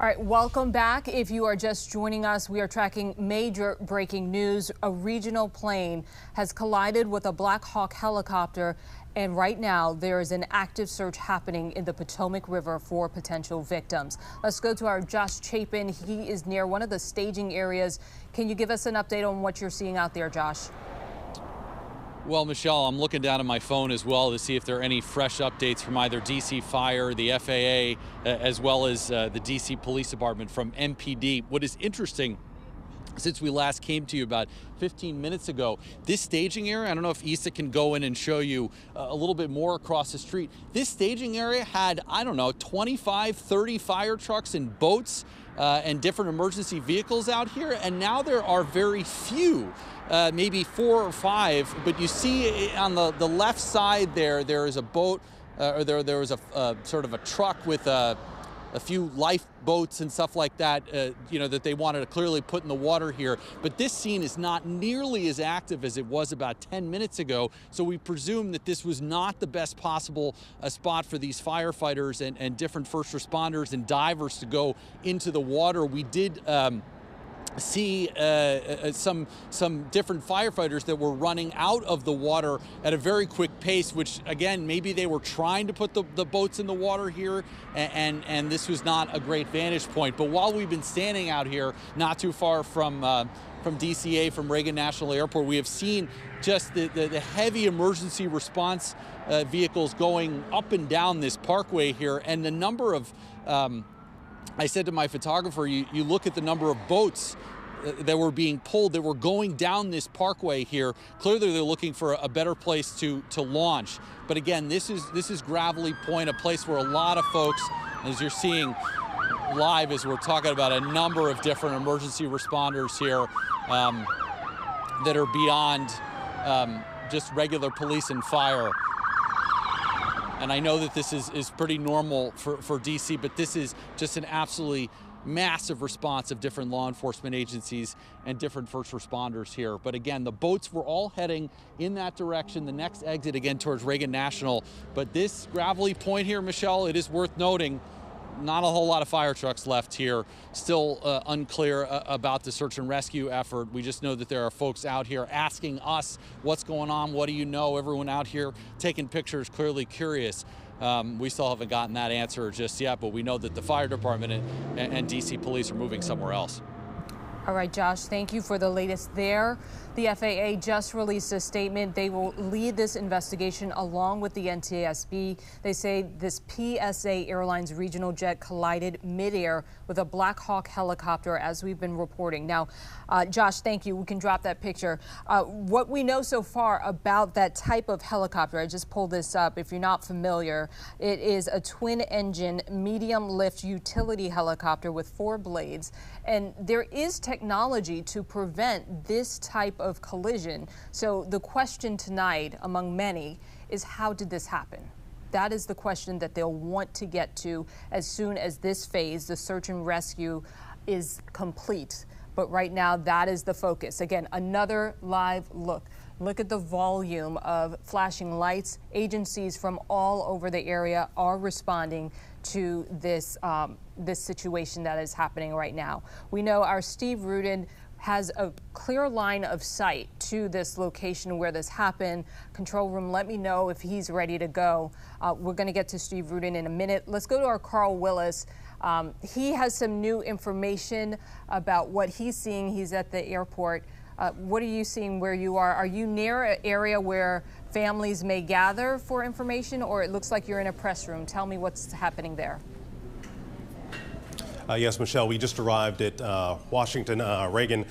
All right, welcome back. If you are just joining us, we are tracking major breaking news. A regional plane has collided with a Blackhawk helicopter, and right now there is an active search happening in the Potomac River for potential victims. Let's go to our Josh Chapin. He is near one of the staging areas. Can you give us an update on what you're seeing out there, Josh? Well, Michelle, I'm looking down at my phone as well to see if there are any fresh updates from either DC Fire, the FAA, as well as the DC Police Department from MPD. What is interesting, since we last came to you about 15 minutes ago, this staging area, I don't know if Issa can go in and show you a little bit more across the street. This staging area had, I don't know, 25, 30 fire trucks and boats and different emergency vehicles out here, and now there are very few. Maybe 4 or 5, but you see on the left side there is a boat, or there was a sort of a truck with a few lifeboats and stuff like that, you know, that they wanted to clearly put in the water here. But this scene is not nearly as active as it was about 10 minutes ago, so we presume that this was not the best possible spot for these firefighters and different first responders and divers to go into the water. We did see some different firefighters that were running out of the water at a very quick pace, which again, maybe they were trying to put the boats in the water here, and this was not a great vantage point. But while we've been standing out here not too far from DCA, from Reagan National Airport, we have seen just the heavy emergency response vehicles going up and down this parkway here, and the number of I said to my photographer, you look at the number of boats that were being pulled, that were going down this parkway here. Clearly they're looking for a better place to launch. But again, this is Gravelly Point, a place where a lot of folks, as you're seeing live as we're talking about a number of different emergency responders here that are beyond just regular police and fire. And I know that this is pretty normal for DC, but this is just an absolutely massive response of different law enforcement agencies and different first responders here. But again, the boats were all heading in that direction, the next exit again towards Reagan National. But this Gravelly Point here, Michelle, it is worth noting, not a whole lot of fire trucks left here. Still unclear about the search and rescue effort. We just know that there are folks out here asking us what's going on, what do you know? Everyone out here taking pictures, clearly curious. We still haven't gotten that answer just yet, but we know that the fire department and DC police are moving somewhere else. All right, Josh, thank you for the latest there. The FAA just released a statement. They will lead this investigation along with the NTSB. They say this PSA Airlines regional jet collided midair with a Blackhawk helicopter, as we've been reporting. Now, Josh, thank you. We can drop that picture. What we know so far about that type of helicopter, I just pulled this up. If you're not familiar, it is a twin-engine, medium-lift utility helicopter with 4 blades, and there is technology to prevent this type of collision. So the question tonight, among many, is how did this happen? That is the question that they'll want to get to as soon as this phase, the search and rescue, is complete. But right now, that is the focus. Again, another live look. Look at the volume of flashing lights. Agencies from all over the area are responding to this, this situation that is happening right now. We know our Steve Rudin has a clear line of sight to this location where this happened. Control room, let me know if he's ready to go. We're going to get to Steve Rudin in a minute. Let's go to our Carl Willis. He has some new information about what he's seeing. He's at the airport. What are you seeing where you are? Are you near an area where families may gather for information, or it looks like you're in a press room? Tell me what's happening there. Yes, Michelle, we just arrived at Washington, Reagan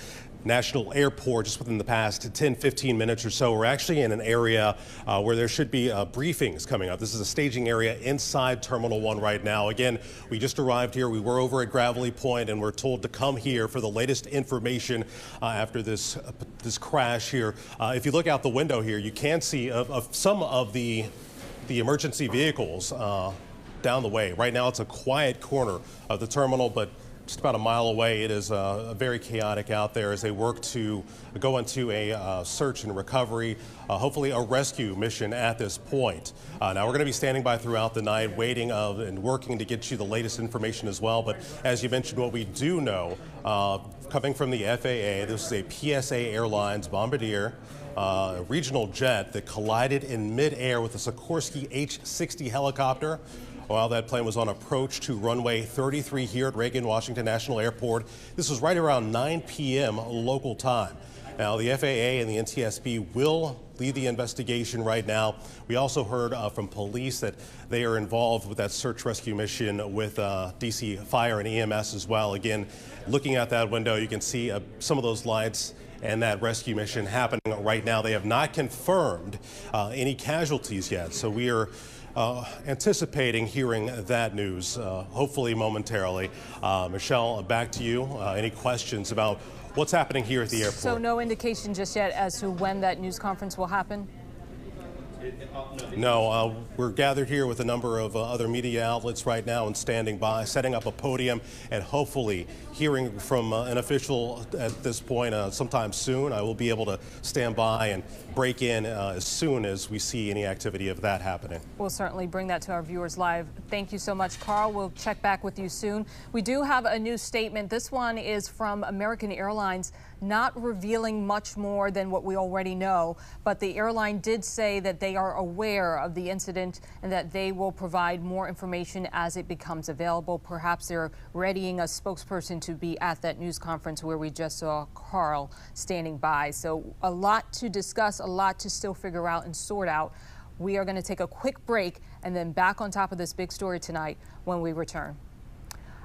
National Airport just within the past 10-15 minutes or so. We're actually in an area where there should be briefings coming up. This is a staging area inside Terminal 1 right now. Again, we just arrived here. We were over at Gravelly Point, and we're told to come here for the latest information after this crash here. If you look out the window here, you can see of some of the emergency vehicles down the way. Right now, it's a quiet corner of the terminal, but just about a mile away. It is very chaotic out there as they work to go into a search and recovery, hopefully a rescue mission at this point. Now we're going to be standing by throughout the night, waiting and working to get you the latest information as well. But as you mentioned, what we do know, coming from the FAA, this is a PSA Airlines Bombardier regional jet that collided in midair with a Sikorsky H-60 helicopter while that plane was on approach to runway 33 here at REAGAN Washington National Airport. This was right around 9 p.m. local time. Now, the FAA and the NTSB will lead the investigation right now. We also heard from police that they are involved with that search rescue mission with DC Fire and EMS as well. Again, looking at that window, you can see some of those lights and that rescue mission happening right now. They have not confirmed any casualties yet, so we are anticipating hearing that news, hopefully momentarily. Michelle, back to you. Any questions about what's happening here at the airport? So no indication just yet as to when that news conference will happen? No, we're gathered here with a number of other media outlets right now and standing by, setting up a podium, and hopefully hearing from an official at this point sometime soon. I will be able to stand by and break in as soon as we see any activity of that happening. We'll certainly bring that to our viewers live. Thank you so much, Carl. We'll check back with you soon. We do have a new statement. This one is from American Airlines, not revealing much more than what we already know, but the airline did say that they are aware of the incident and that they will provide more information as it becomes available. Perhaps they're readying a spokesperson to be at that news conference where we just saw Carl standing by. So a lot to discuss, a lot to still figure out and sort out. We are going to take a quick break and then back on top of this big story tonight when we return.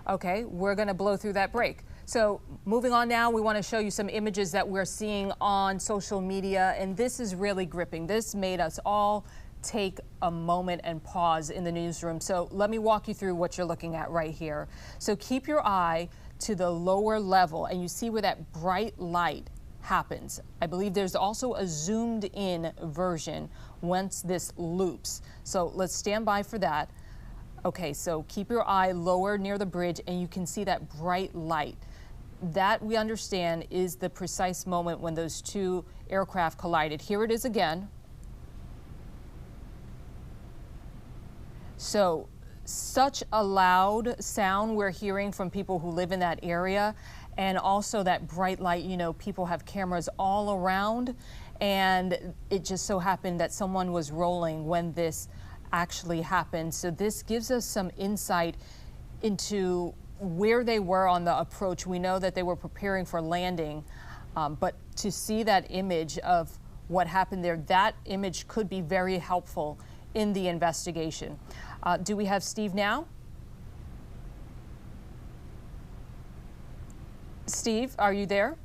Okay, we're going to blow through that break. So moving on now, we want to show you some images that we're seeing on social media, and this is really gripping. This made us all take a moment and pause in the newsroom. So let me walk you through what you're looking at right here. So keep your eye to the lower level, and you see where that bright light happens. I believe there's also a zoomed in version once this loops. So let's stand by for that. Okay, so keep your eye lower near the bridge, and you can see that bright light. That, we understand, is the precise moment when those two aircraft collided. Here it is again. So, such a loud sound we're hearing from people who live in that area, and also that bright light. You know, people have cameras all around, and it just so happened that someone was rolling when this actually happened. So this gives us some insight into where they were on the approach. We know that they were preparing for landing, but to see that image of what happened there, that image could be very helpful in the investigation. Do we have Steve now? Steve, are you there?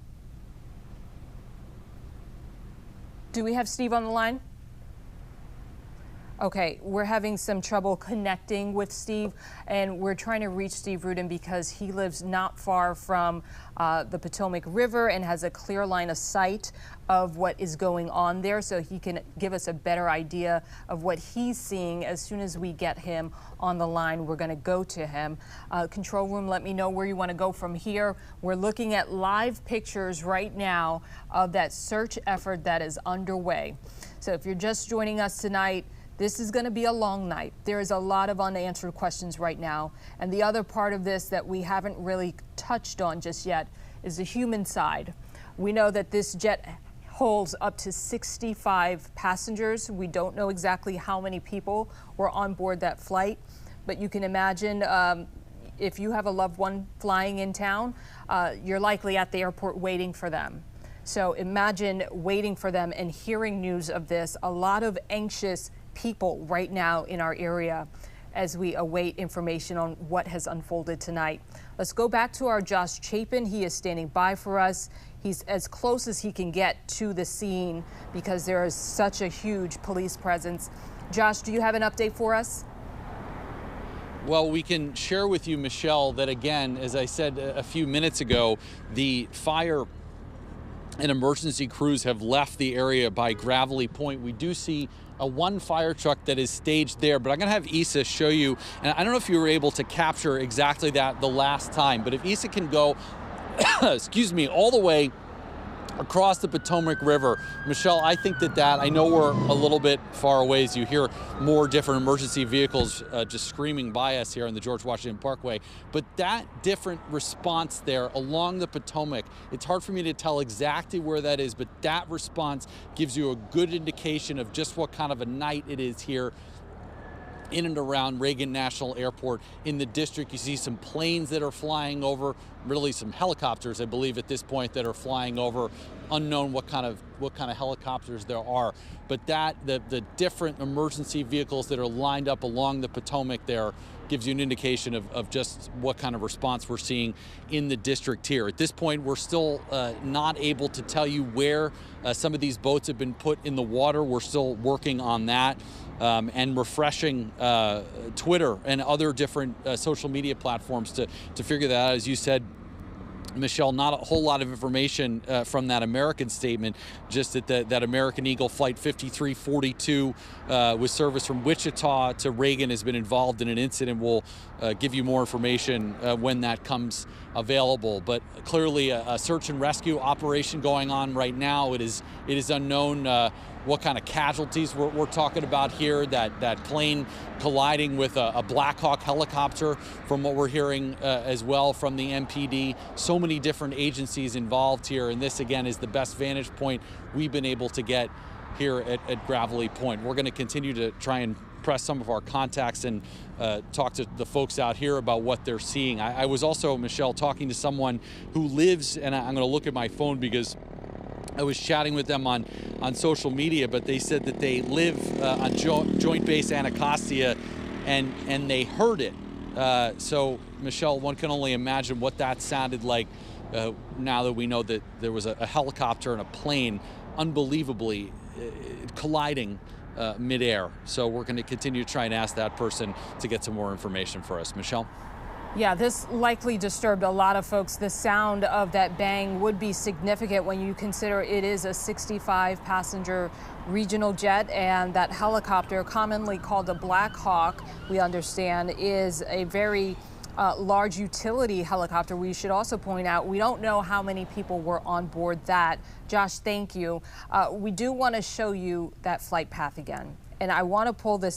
Do we have Steve on the line? Okay, we're having some trouble connecting with Steve, and we're trying to reach Steve Rudin because he lives not far from the Potomac River and has a clear line of sight of what is going on there, so he can give us a better idea of what he's seeing. As soon as we get him on the line, we're going to go to him. Control room, let me know where you want to go from here. We're looking at live pictures right now of that search effort that is underway. So if you're just joining us tonight, this is going to be a long night. There is a lot of unanswered questions right now. And the other part of this that we haven't really touched on just yet is the human side. We know that this jet holds up to 65 passengers. We don't know exactly how many people were on board that flight, but you can imagine if you have a loved one flying in town, you're likely at the airport waiting for them. So imagine waiting for them and hearing news of this. A lot of anxious people right now in our area as we await information on what has unfolded tonight. Let's go back to our Josh Chapin. He is standing by for us. He's as close as he can get to the scene because there is such a huge police presence. Josh, do you have an update for us? Well, we can share with you, Michelle, that again, as I said a few minutes ago, the fire and emergency crews have left the area by Gravelly Point. We do see one fire truck that is staged there, but I'm going to have Issa show you, and I don't know if you were able to capture exactly that the last time, but if Issa can go, excuse me, all the way across the Potomac River. Michelle, I think that I know we're a little bit far away as you hear more different emergency vehicles just screaming by us here on the George Washington Parkway, but that different response there along the Potomac, it's hard for me to tell exactly where that is, but that response gives you a good indication of just what kind of a night it is here in and around Reagan National Airport in the district. You see some planes that are flying over, really some helicopters, I believe, at this point that are flying over. Unknown what kind of helicopters there are, but the different emergency vehicles that are lined up along the Potomac there gives you an indication of just what kind of response we're seeing in the district here. At this point, we're still not able to tell you where some of these boats have been put in the water. We're still working on that and refreshing Twitter and other different social media platforms to figure that out. As you said, Michelle, not a whole lot of information from that American statement, just that American Eagle Flight 5342 with service from Wichita to Reagan has been involved in an incident. We'll give you more information when that comes available. But clearly a search and rescue operation going on right now. It is unknown what kind of casualties we're talking about here. That plane colliding with a Blackhawk helicopter, from what we're hearing as well from the MPD. So many different agencies involved here, and this again is the best vantage point we've been able to get here at Gravelly Point. We're going to continue to try and press some of our contacts and talk to the folks out here about what they're seeing. I was also, Michelle, talking to someone who lives, and I'm going to look at my phone because I was chatting with them on social media, but they said that they live on Joint Base Anacostia, and they heard it. So, Michelle, one can only imagine what that sounded like now that we know that there was a helicopter and a plane unbelievably colliding midair. So we're going to continue to try and ask that person to get some more information for us. Michelle? Yeah, this likely disturbed a lot of folks. The sound of that bang would be significant when you consider it is a 65-passenger regional jet, and that helicopter, commonly called a Blackhawk, we understand, is a very large utility helicopter. We should also point out, we don't know how many people were on board that. Josh, thank you. We do want to show you that flight path again, and I want to pull this